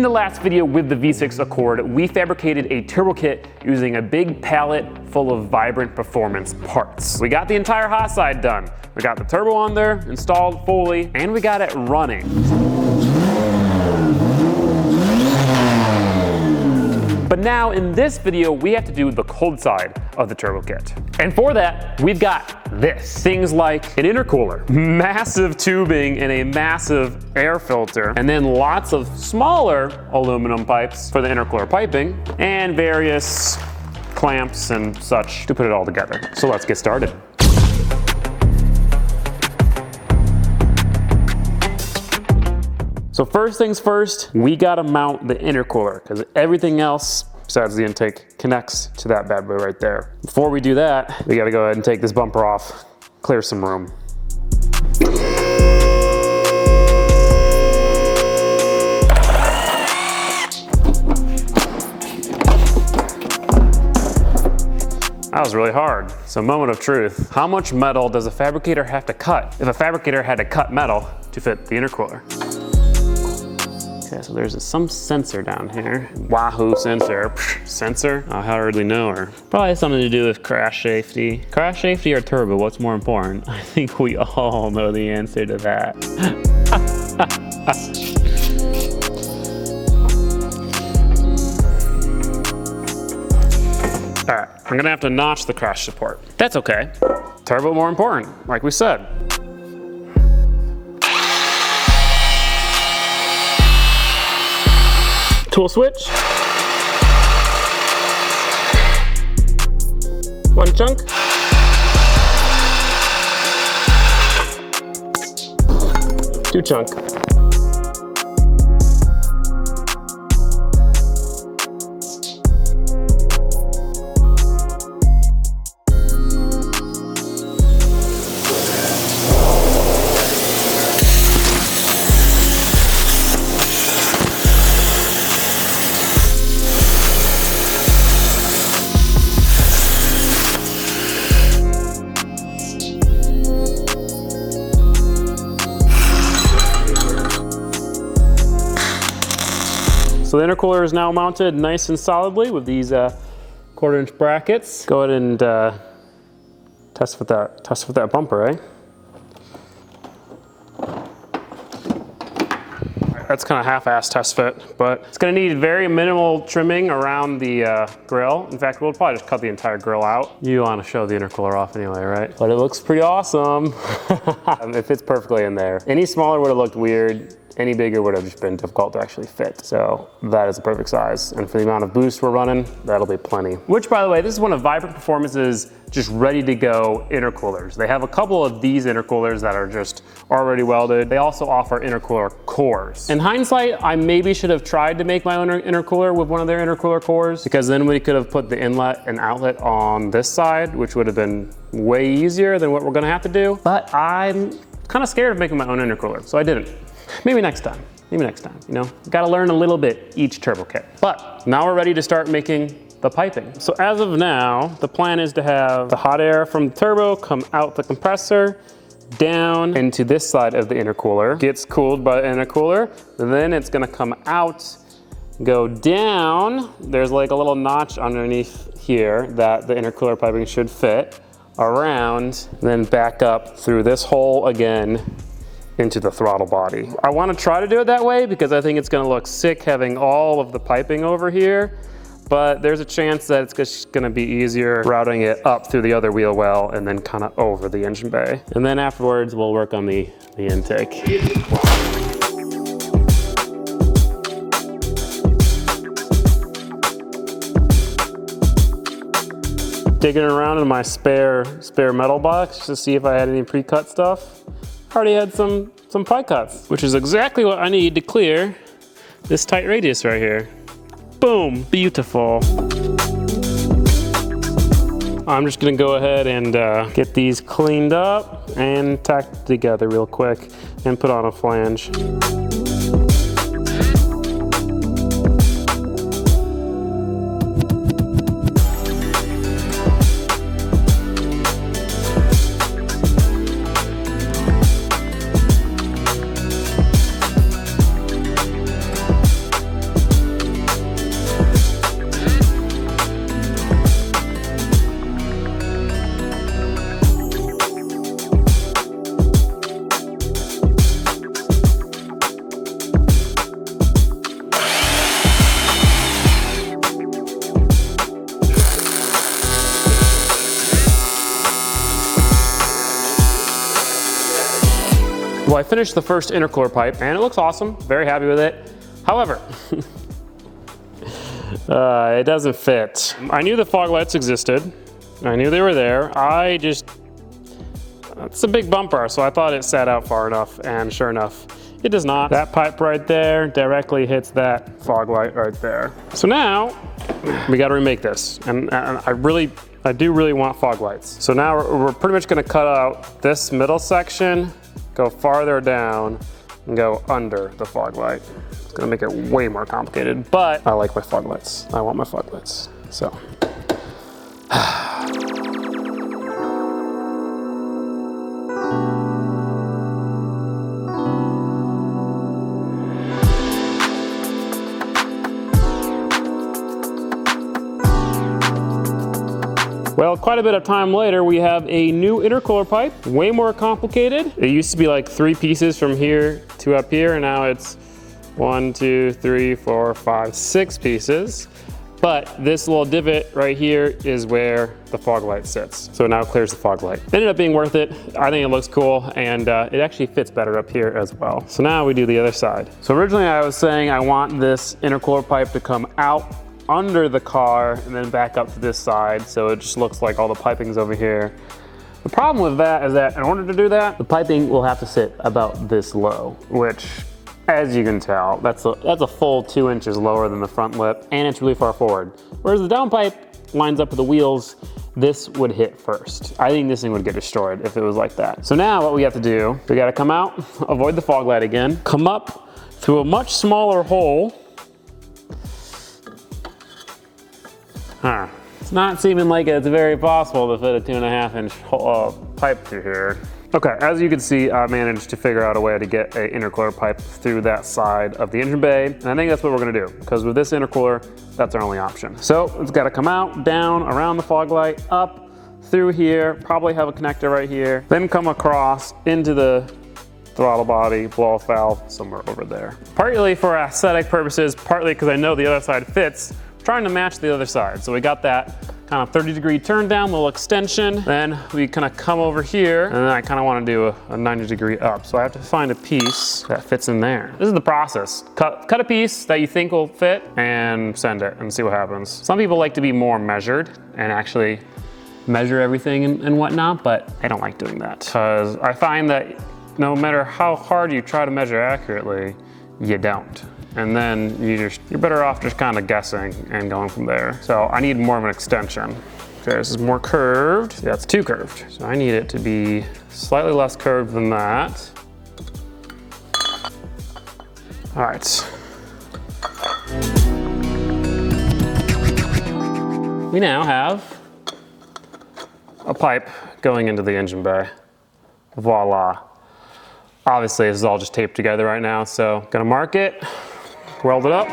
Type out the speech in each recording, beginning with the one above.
In the last video with the V6 Accord, we fabricated a turbo kit using a big pallet full of vibrant performance parts. We got the entire hot side done. We got the turbo on there, installed fully, and we got it running. But now in this video, we have to do the cold side of the turbo kit. And for that, we've got this. Things like an intercooler, massive tubing and a massive air filter, and then lots of smaller aluminum pipes for the intercooler piping, and various clamps and such to put it all together. So let's get started. So first things first, we gotta mount the intercooler because everything else besides the intake connects to that bad boy right there. Before we do that, we gotta go ahead and take this bumper off, clear some room. That was really hard. So moment of truth. How much metal does a fabricator have to cut if a fabricator had to cut metal to fit the intercooler? Okay, so there's some sensor down here. Wahoo sensor. Sensor? I hardly know her. Probably something to do with crash safety. Crash safety or turbo, what's more important? I think we all know the answer to that. All right, I'm gonna have to notch the crash support. That's okay. Turbo more important, like we said. Tool switch. One chunk. Two chunk. So the intercooler is now mounted nice and solidly with these 1/4-inch brackets. Go ahead and test with that bumper, eh? That's kind of half-ass test fit, but it's gonna need very minimal trimming around the grill. In fact, we'll probably just cut the entire grill out. You wanna show the intercooler off anyway, right? But it looks pretty awesome. It fits perfectly in there. Any smaller would have looked weird. Any bigger would have just been difficult to actually fit. So that is the perfect size. And for the amount of boost we're running, that'll be plenty. Which, by the way, this is one of Vibrant Performance's just ready to go intercoolers. They have a couple of these intercoolers that are just already welded. They also offer intercooler cores. In hindsight, I maybe should have tried to make my own intercooler with one of their intercooler cores, because then we could have put the inlet and outlet on this side, which would have been way easier than what we're gonna have to do. But I'm kind of scared of making my own intercooler, so I didn't. Maybe next time, you know? Gotta learn a little bit each turbo kit. But now we're ready to start making the piping. So as of now, the plan is to have the hot air from the turbo come out the compressor, down into this side of the intercooler, gets cooled by the intercooler, then it's gonna come out, go down. There's like a little notch underneath here that the intercooler piping should fit around, then back up through this hole again into the throttle body. I want to try to do it that way because I think it's going to look sick having all of the piping over here, but there's a chance that it's just going to be easier routing it up through the other wheel well and then kind of over the engine bay. And then afterwards we'll work on the intake. Digging around in my spare metal box to see if I had any pre-cut stuff. Already had some pie cuts, which is exactly what I need to clear this tight radius right here. Boom, beautiful. I'm just gonna go ahead and get these cleaned up and tacked together real quick and put on a flange. I finished the first intercooler pipe and it looks awesome, very happy with it. However, it doesn't fit. I knew the fog lights existed. I knew they were there. It's a big bumper, so I thought it sat out far enough, and sure enough, it does not. That pipe right there directly hits that fog light right there. So now, we gotta remake this, and I do really want fog lights. So now we're pretty much gonna cut out this middle section, go farther down, and go under the fog light. It's gonna make it way more complicated, but I like my fog lights. I want my fog lights, so. Well, quite a bit of time later, we have a new intercooler pipe, way more complicated. It used to be like 3 pieces from here to up here, and now it's 1, 2, 3, 4, 5, 6 pieces. But this little divot right here is where the fog light sits. So it now clears the fog light. It ended up being worth it. I think it looks cool, and it actually fits better up here as well. So now we do the other side. So originally I was saying I want this intercooler pipe to come out under the car and then back up to this side, so it just looks like all the piping's over here. The problem with that is that in order to do that, the piping will have to sit about this low, which, as you can tell, that's a full 2 inches lower than the front lip, and it's really far forward. Whereas the down pipe lines up with the wheels, this would hit first. I think this thing would get destroyed if it was like that. So now what we have to do, we gotta come out, avoid the fog light again, come up through a much smaller hole. It's not seeming like it's very possible to fit a 2.5 inch pipe through here. Okay, as you can see, I managed to figure out a way to get an intercooler pipe through that side of the engine bay, and I think that's what we're gonna do, because with this intercooler, that's our only option. So it's gotta come out, down, around the fog light, up, through here, probably have a connector right here, then come across into the throttle body, blow off valve somewhere over there. Partly for aesthetic purposes, partly because I know the other side fits, trying to match the other side. So we got that kind of 30-degree turn down, little extension. Then we kind of come over here, and then I kind of want to do a 90-degree up. So I have to find a piece that fits in there. This is the process. Cut a piece that you think will fit and send it and see what happens. Some people like to be more measured and actually measure everything and whatnot, but I don't like doing that, because I find that no matter how hard you try to measure accurately, you don't. And then you're better off just kind of guessing and going from there. So I need more of an extension. Okay, this is more curved. Yeah, it's too curved. So I need it to be slightly less curved than that. All right. We now have a pipe going into the engine bay. Voila. Obviously, this is all just taped together right now, so gonna mark it. Weld it up.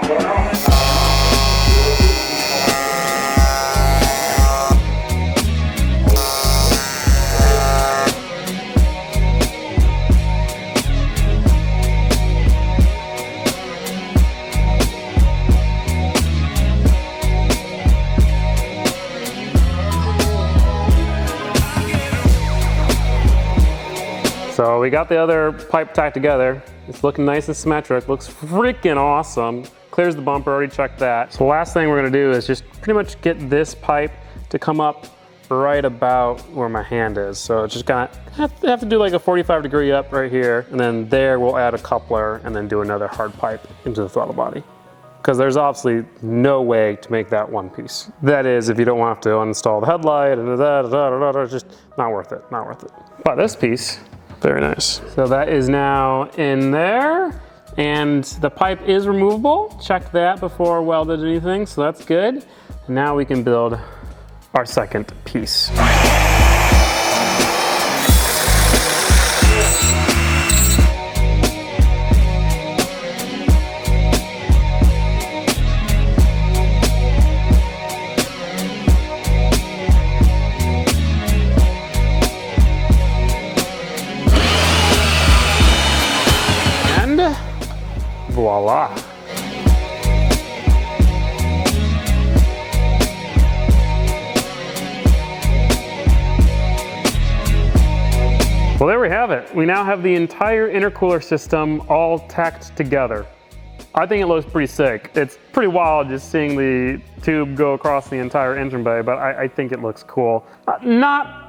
So we got the other pipe tacked together. It's looking nice and symmetric, looks freaking awesome. Clears the bumper, already checked that. So the last thing we're gonna do is just pretty much get this pipe to come up right about where my hand is. So it's just gonna have to do like a 45-degree up right here, and then there we'll add a coupler and then do another hard pipe into the throttle body. Because there's obviously no way to make that one piece. That is, if you don't want to uninstall the headlight and it's just not worth it, not worth it. But this piece, very nice. So that is now in there, and the pipe is removable. Checked that before welded anything, so that's good. And now we can build our second piece. Voila. Well, there we have it. We now have the entire intercooler system all tacked together. I think it looks pretty sick. It's pretty wild just seeing the tube go across the entire engine bay, but I think it looks cool. Not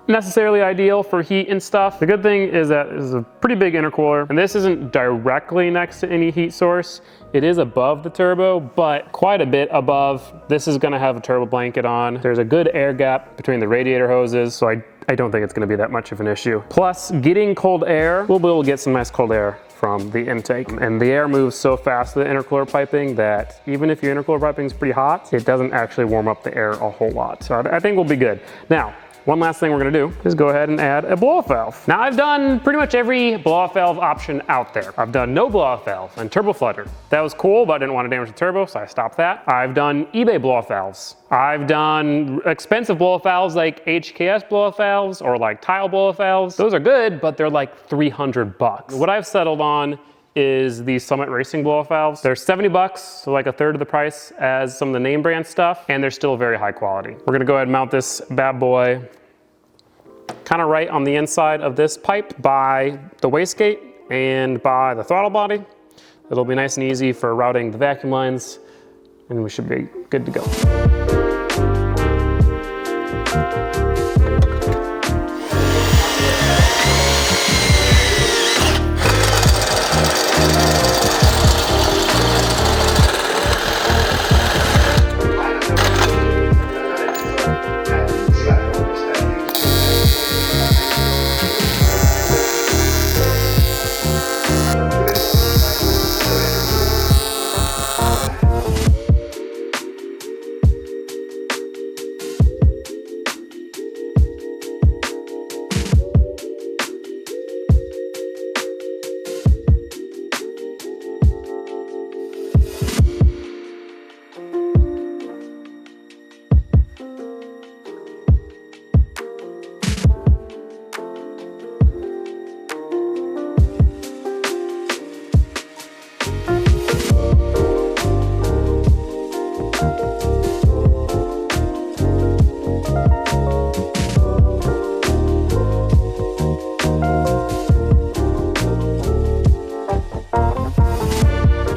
necessarily ideal for heat and stuff. The good thing is that this is a pretty big intercooler, and this isn't directly next to any heat source. It is above the turbo, but quite a bit above. This is gonna have a turbo blanket on. There's a good air gap between the radiator hoses, so I don't think it's gonna be that much of an issue. Plus, getting cold air, we'll be able to get some nice cold air from the intake. And the air moves so fast with the intercooler piping that even if your intercooler piping is pretty hot, it doesn't actually warm up the air a whole lot. So I think we'll be good. Now, one last thing we're gonna do is go ahead and add a blow-off valve. Now I've done pretty much every blow-off valve option out there. I've done no blow-off valve and turbo flutter. That was cool, but I didn't want to damage the turbo, so I stopped that. I've done eBay blow-off valves. I've done expensive blow-off valves like HKS blow-off valves or like tile blow-off valves. Those are good, but they're like 300 bucks. What I've settled on is the Summit Racing blow-off valves. They're 70 bucks, so like a third of the price as some of the name brand stuff, and they're still very high quality. We're gonna go ahead and mount this bad boy kind of right on the inside of this pipe by the wastegate and by the throttle body. It'll be nice and easy for routing the vacuum lines, and we should be good to go.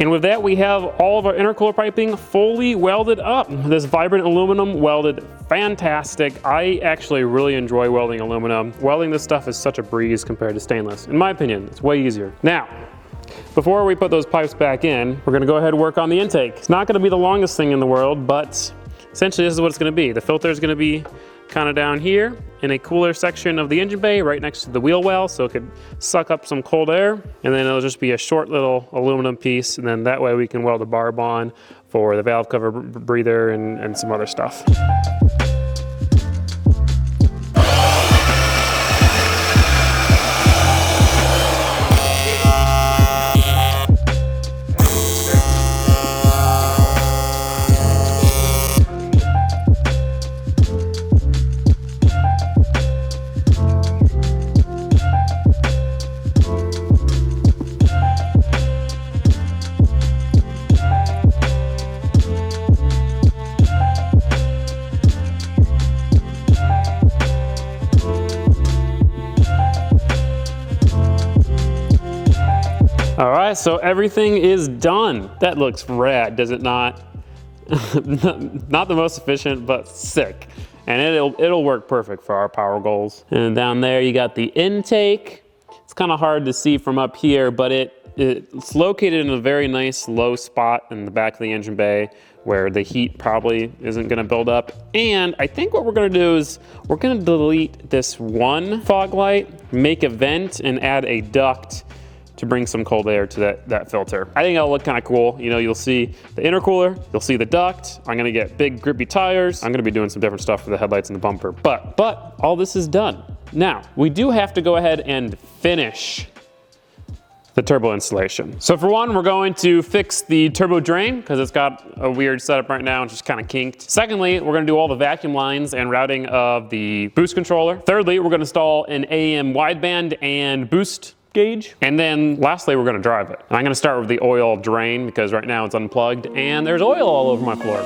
And with that, we have all of our intercooler piping fully welded up. This vibrant aluminum welded fantastic. I actually really enjoy welding aluminum. Welding this stuff is such a breeze compared to stainless. In my opinion, it's way easier. Now, before we put those pipes back in, we're gonna go ahead and work on the intake. It's not gonna be the longest thing in the world, but essentially this is what it's gonna be. The filter is gonna be kind of down here in a cooler section of the engine bay right next to the wheel well, so it could suck up some cold air, and then it'll just be a short little aluminum piece, and then that way we can weld a barb on for the valve cover breather and some other stuff. All right, so everything is done. That looks rad, does it not? Not the most efficient, but sick. And it'll work perfect for our power goals. And down there you got the intake. It's kind of hard to see from up here, but it's located in a very nice low spot in the back of the engine bay where the heat probably isn't gonna build up. And I think what we're gonna do is we're gonna delete this one fog light, make a vent, and add a duct to bring some cold air to that filter. I think that'll look kind of cool. You know, you'll see the intercooler, you'll see the duct. I'm gonna get big grippy tires. I'm gonna be doing some different stuff for the headlights and the bumper, but all this is done. Now, we do have to go ahead and finish the turbo installation. So for one, we're going to fix the turbo drain because it's got a weird setup right now and just kind of kinked. Secondly, we're gonna do all the vacuum lines and routing of the boost controller. Thirdly, we're gonna install an AM wideband and boost gauge. And then lastly, we're gonna drive it. And I'm gonna start with the oil drain because right now it's unplugged and there's oil all over my floor.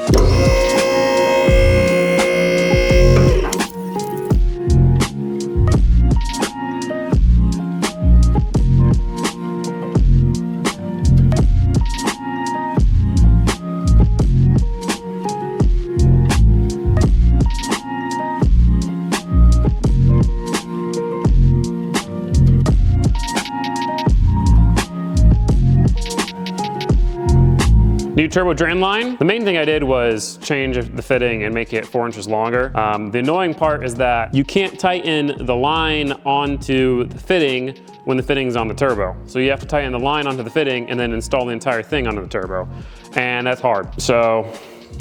New turbo drain line. The main thing I did was change the fitting and make it 4 inches longer. The annoying part is that you can't tighten the line onto the fitting when the fitting's on the turbo. So you have to tighten the line onto the fitting and then install the entire thing onto the turbo. And that's hard. So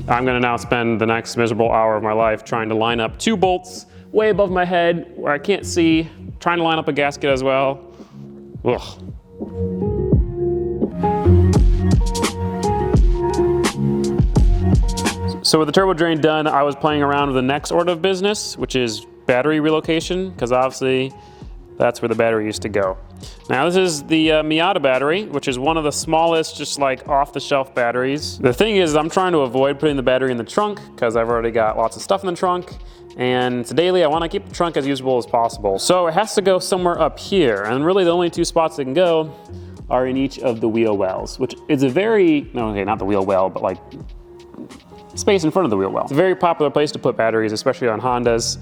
I'm gonna now spend the next miserable hour of my life trying to line up 2 bolts way above my head where I can't see, trying to line up a gasket as well. Ugh. So with the turbo drain done, I was playing around with the next order of business, which is battery relocation, because obviously that's where the battery used to go. Now this is the Miata battery, which is one of the smallest, just like off-the-shelf batteries. The thing is, I'm trying to avoid putting the battery in the trunk because I've already got lots of stuff in the trunk. And daily I want to keep the trunk as usable as possible. So it has to go somewhere up here. And really the only 2 spots it can go are in each of the wheel wells, which is a very, no, okay, not the wheel well, but like space in front of the wheel well. It's a very popular place to put batteries, especially on Hondas.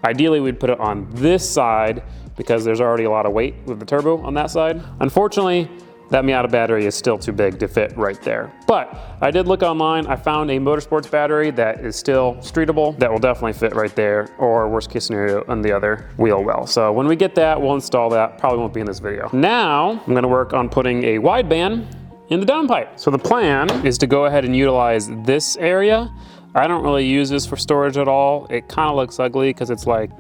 Ideally we'd put it on this side because there's already a lot of weight with the turbo on that side. Unfortunately, that Miata battery is still too big to fit right there. But I did look online, I found a motorsports battery that is still streetable, that will definitely fit right there, or worst case scenario, on the other wheel well. So when we get that, we'll install that. Probably won't be in this video. Now, I'm gonna work on putting a wideband in the downpipe. So the plan is to go ahead and utilize this area. I don't really use this for storage at all. It kind of looks ugly because it's like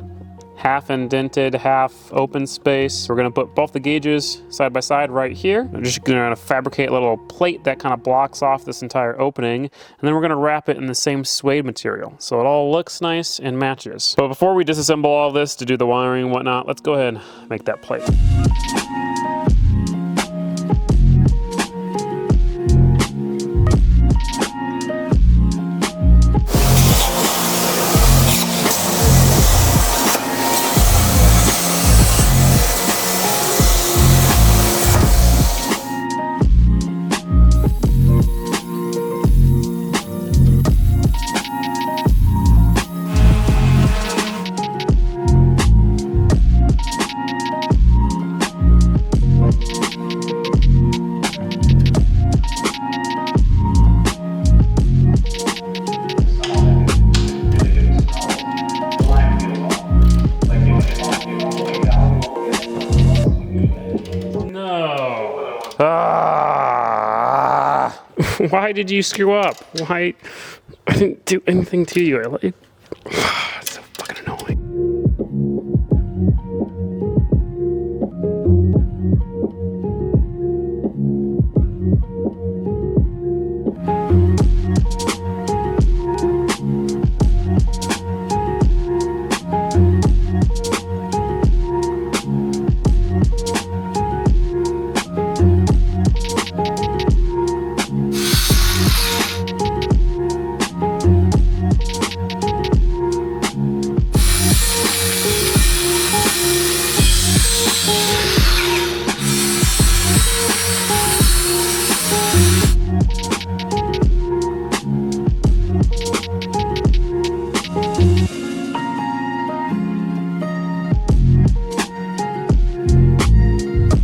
half indented, half open space. We're gonna put both the gauges side by side right here. I'm just gonna fabricate a little plate that kind of blocks off this entire opening, and then we're gonna wrap it in the same suede material. So it all looks nice and matches. But before we disassemble all this to do the wiring and whatnot, let's go ahead and make that plate. Why did you screw up? Why? I didn't do anything to you. I let you. It's so fucking annoying.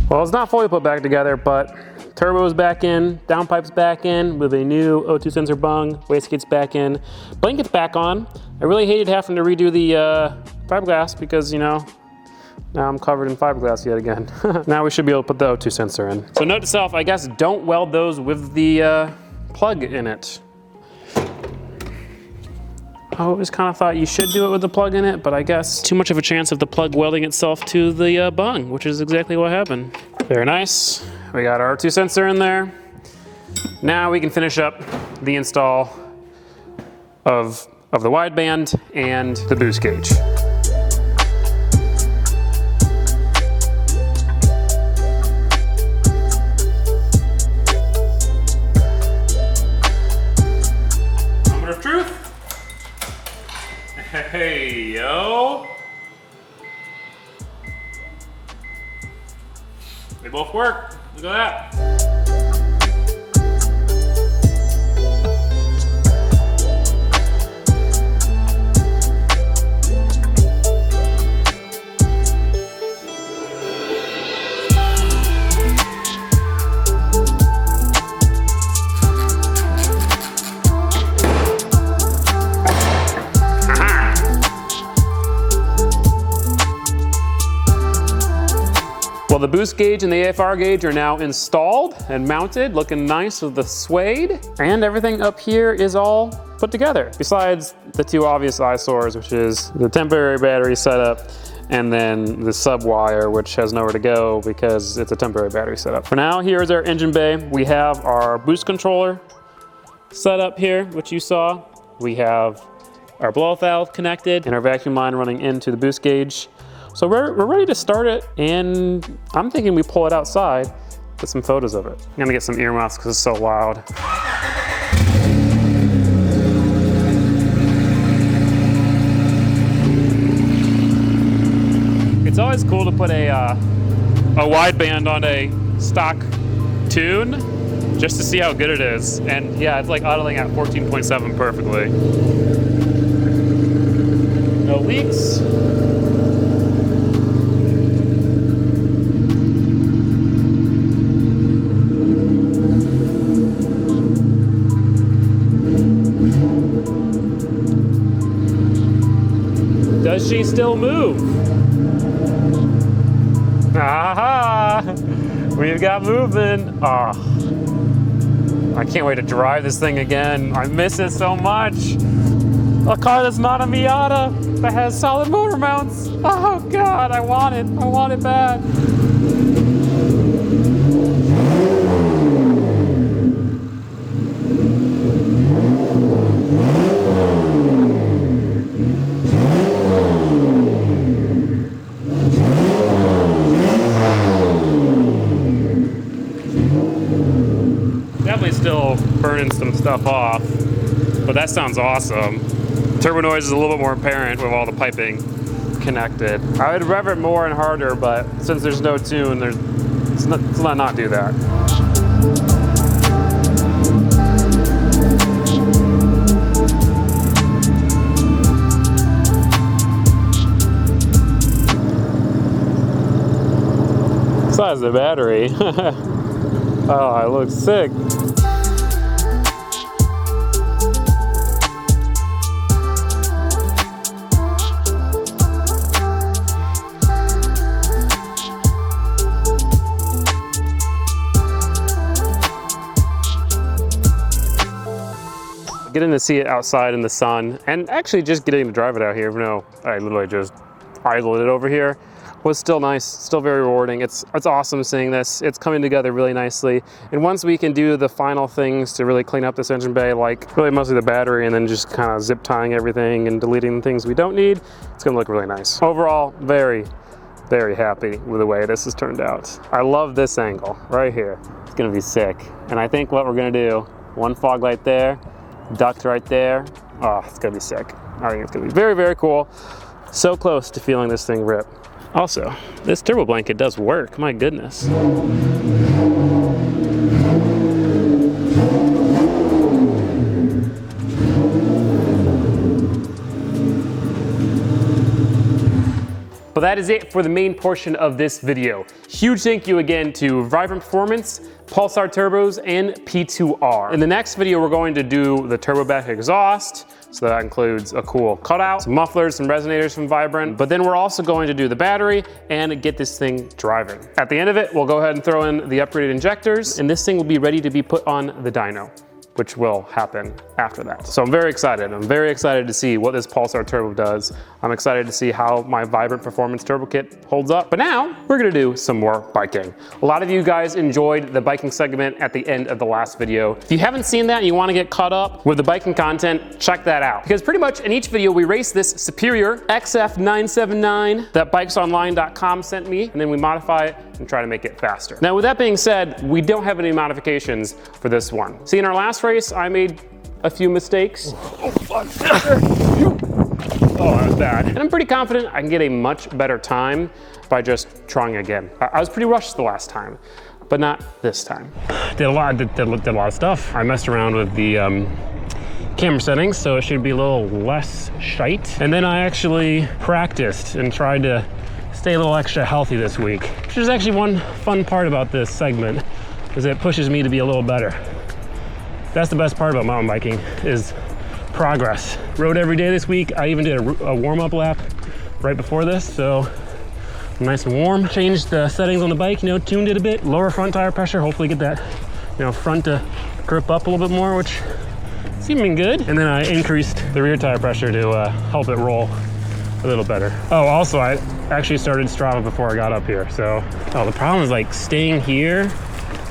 Well, it's not fully put back together, but turbo's back in, downpipe's back in with a new O2 sensor bung, wastegate's back in, blanket's back on. I really hated having to redo the fiberglass because, you know, now I'm covered in fiberglass yet again. Now we should be able to put the O2 sensor in. So note to self, I guess don't weld those with the plug in it. I always kind of thought you should do it with the plug in it, but I guess too much of a chance of the plug welding itself to the bung, which is exactly what happened. Very nice. We got our R2 sensor in there. Now we can finish up the install of the wideband and the boost gauge. Moment of truth. Hey, yo. They both work. Look at that. Well, the boost gauge and the AFR gauge are now installed and mounted, looking nice with the suede. And everything up here is all put together. Besides the two obvious eyesores, which is the temporary battery setup and then the sub wire, which has nowhere to go because it's a temporary battery setup. For now, here's our engine bay. We have our boost controller set up here, which you saw. We have our blow-off valve connected and our vacuum line running into the boost gauge. So we're ready to start it, and I'm thinking we pull it outside, get some photos of it. I'm gonna get some earmuffs because it's so loud. It's always cool to put a wideband on a stock tune just to see how good it is. And yeah, it's like idling at 14.7 perfectly. No leaks. Does she still move? Aha! We've got movement. Oh, I can't wait to drive this thing again. I miss it so much. A car that's not a Miata that has solid motor mounts. Oh God, I want it bad. Definitely still burning some stuff off, but that sounds awesome. Turbo noise is a little bit more apparent with all the piping connected. I would rev it more and harder, but since there's no tune, let's not do that. Size of the battery. Oh, it looks sick. Getting to see it outside in the sun, and actually just getting to drive it out here, even though I literally just idled it over here, was still nice, still very rewarding. It's awesome seeing this. It's coming together really nicely. And once we can do the final things to really clean up this engine bay, like really mostly the battery and then just kind of zip tying everything and deleting the things we don't need, it's gonna look really nice. Overall, very, very happy with the way this has turned out. I love this angle right here. It's gonna be sick. And I think what we're gonna do, one fog light there, duct right there. Oh, it's gonna be sick. I think it's gonna be very, very cool. So close to feeling this thing rip. Also, this turbo blanket does work, my goodness. But that is it for the main portion of this video. Huge thank you again to Vibrant Performance, Pulsar Turbos, and P2R. In the next video, we're going to do the turbo back exhaust. So that includes a cool cutout, some mufflers, some resonators from Vibrant, but then we're also going to do the battery and get this thing driving. At the end of it, we'll go ahead and throw in the upgraded injectors, and this thing will be ready to be put on the dyno, which will happen after that. So I'm very excited. I'm very excited to see what this Pulsar Turbo does. I'm excited to see how my Vibrant Performance Turbo Kit holds up. But now we're gonna do some more biking. A lot of you guys enjoyed the biking segment at the end of the last video. If you haven't seen that and you wanna get caught up with the biking content, check that out. Because pretty much in each video, we race this Superior XF979 that BikesOnline.com sent me, and then we modify it and try to make it faster. Now, with that being said, we don't have any modifications for this one. See, in our last race, I made a few mistakes. Oh, fuck. Oh, that was bad. And I'm pretty confident I can get a much better time by just trying again. I was pretty rushed the last time, but not this time. Did a lot of stuff. I messed around with the camera settings, so it should be a little less shite. And then I actually practiced and tried to stay a little extra healthy this week, which is actually one fun part about this segment, is it pushes me to be a little better. That's the best part about mountain biking, is progress. Rode every day this week. I even did a warm-up lap right before this, so Nice and warm. Changed the settings on the bike, you know, tuned it a bit. Lower front tire pressure, hopefully get that, you know, front to grip up a little bit more, which seeming good. And then I increased the rear tire pressure to help it roll a little better. Oh, also I actually started Strava before I got up here. So, the problem is like staying here.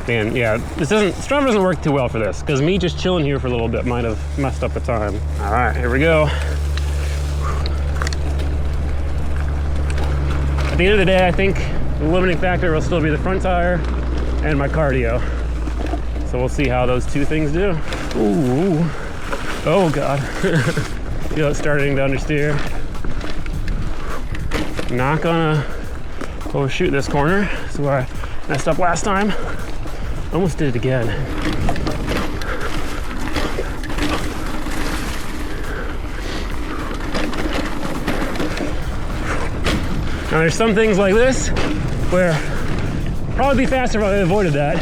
Man, yeah, Strava doesn't work too well for this, because me just chilling here for a little bit might have messed up the time. All right, here we go. At the end of the day, I think the limiting factor will still be the front tire and my cardio. So we'll see how those two things do. Ooh, oh God. Feel it starting to understeer. Not gonna overshoot this corner. That's where I messed up last time. Almost did it again. Now there's some things like this where probably be faster if I avoided that,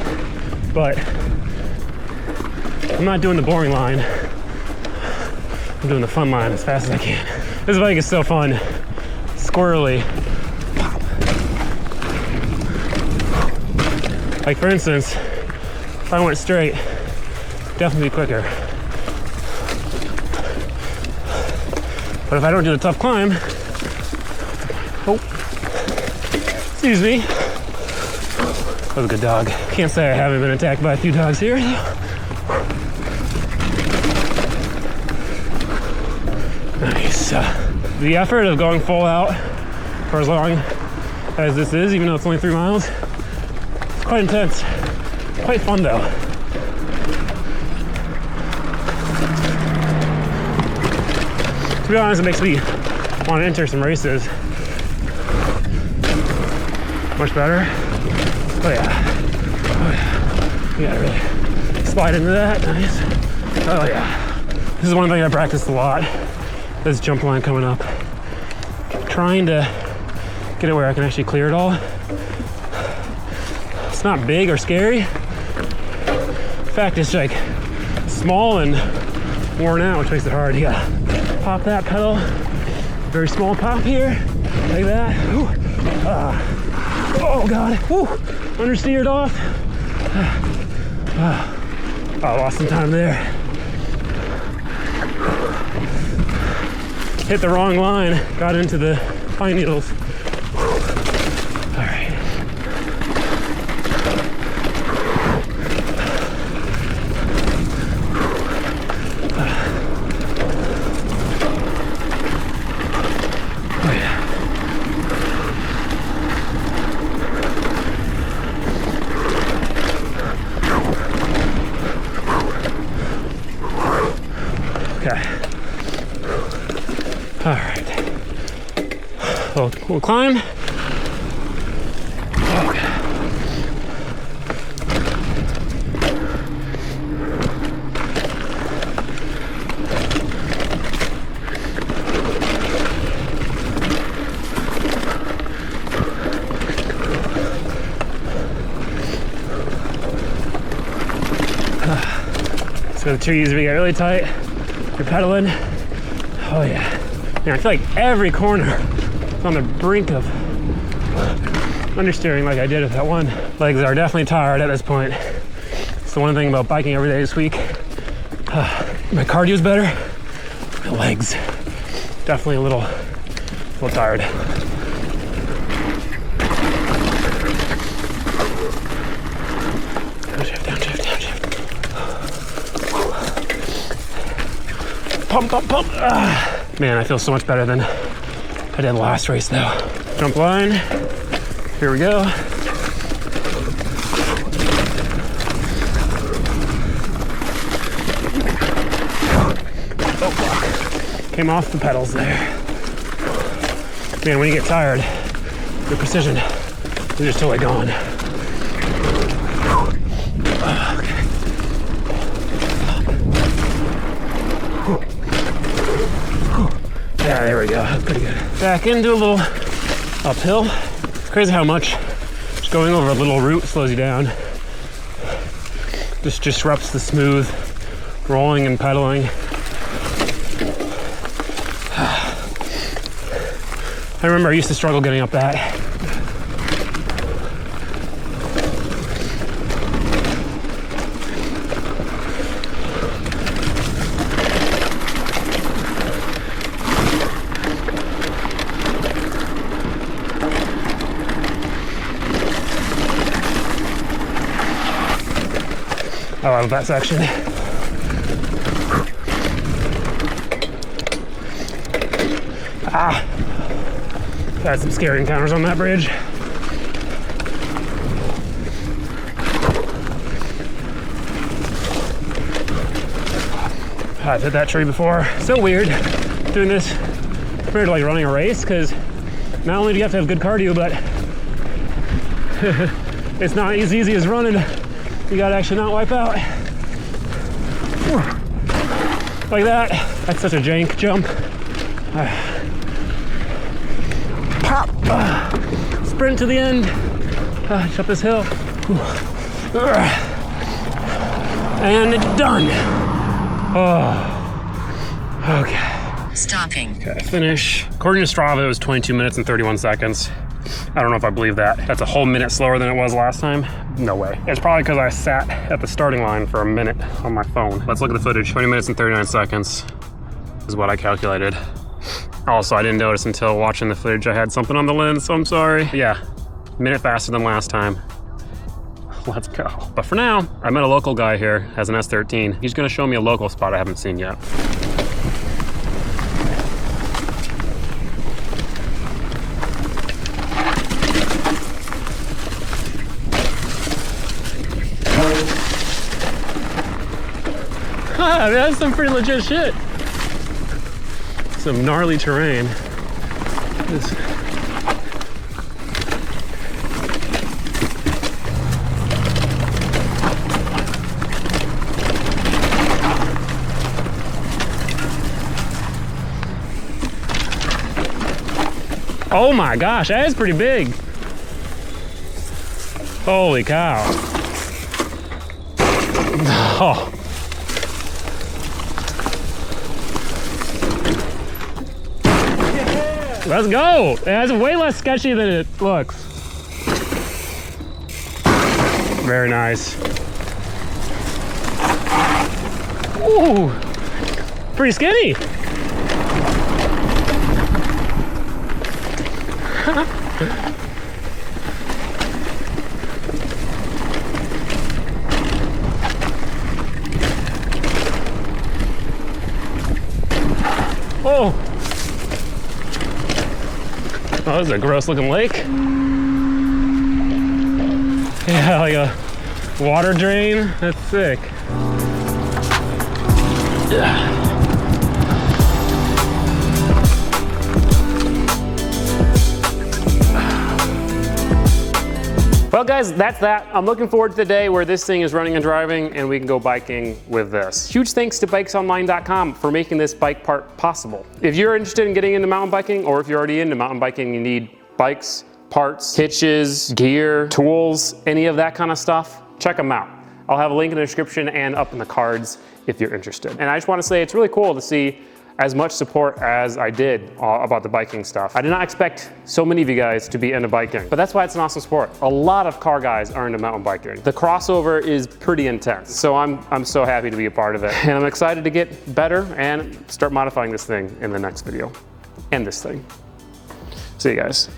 but I'm not doing the boring line. I'm doing the fun line as fast as I can. This bike is so fun. Squirrely. Like for instance, if I went straight, definitely be quicker. But if I don't do the tough climb, oh, excuse me. That was a good dog. Can't say I haven't been attacked by a few dogs here. Nice. The effort of going full out for as long as this is, even though it's only 3 miles, it's quite intense. Quite fun though. To be honest, it makes me want to enter some races. Much better. Oh yeah. Oh yeah. You gotta really slide into that. Nice. Oh yeah. This is one thing I practiced a lot. This jump line coming up. Trying to get it where I can actually clear it all. It's not big or scary. In fact, it's like small and worn out, which makes it hard. You gotta pop that pedal. Very small pop here, like that. Ooh. Oh God, woo, understeered off. Oh, lost some time there. Hit the wrong line, got into the pine needles. All right. Oh yeah. Okay. All right. We'll climb. Okay. So the trees we get really tight. You're pedaling. Oh yeah. Man, I feel like every corner is on the brink of understeering like I did with that one. Legs are definitely tired at this point. It's the one thing about biking every day this week. My cardio's better. My legs definitely a little tired. Downshift. Pump. Man, I feel so much better than I did last race though. Jump line. Here we go. Oh fuck. Came off the pedals there. Man, when you get tired, your precision is just totally gone. Yeah, there we go. That's pretty good. Back into a little uphill. It's crazy how much just going over a little route slows you down. Just disrupts the smooth rolling and pedaling. I remember I used to struggle getting up that. I love that section. Had some scary encounters on that bridge. I've hit that tree before. So weird doing this compared to like running a race, because not only do you have to have good cardio, but it's not as easy as running. You gotta actually not wipe out. Like that. That's such a jank jump. Pop! Sprint to the end. Up this hill. And it's done. Oh, okay. Stopping. Okay, finish. According to Strava, it was 22 minutes and 31 seconds. I don't know if I believe that. That's a whole minute slower than it was last time. No way. It's probably because I sat at the starting line for a minute on my phone. Let's look at the footage. 20 minutes and 39 seconds is what I calculated. Also, I didn't notice until watching the footage I had something on the lens, so I'm sorry. Yeah, a minute faster than last time. Let's go. But for now, I met a local guy here, has an S13. He's gonna show me a local spot I haven't seen yet. That's some pretty legit shit. Some gnarly terrain. Oh my gosh, that is pretty big. Holy cow. Oh. Let's go. That's way less sketchy than it looks. Very nice. Ooh, pretty skinny. Oh. Oh, this is a gross looking lake. Yeah, like a water drain. That's sick. Yeah. Well guys, that's that. I'm looking forward to the day where this thing is running and driving and we can go biking with this. Huge thanks to BikesOnline.com for making this bike part possible. If you're interested in getting into mountain biking, or if you're already into mountain biking, you need bikes, parts, hitches, gear, tools, any of that kind of stuff, check them out. I'll have a link in the description and up in the cards if you're interested. And I just want to say it's really cool to see as much support as I did about the biking stuff. I did not expect so many of you guys to be into biking, but that's why it's an awesome sport. A lot of car guys are into mountain biking. The crossover is pretty intense, so I'm so happy to be a part of it. And I'm excited to get better and start modifying this thing in the next video. And this thing. See you guys.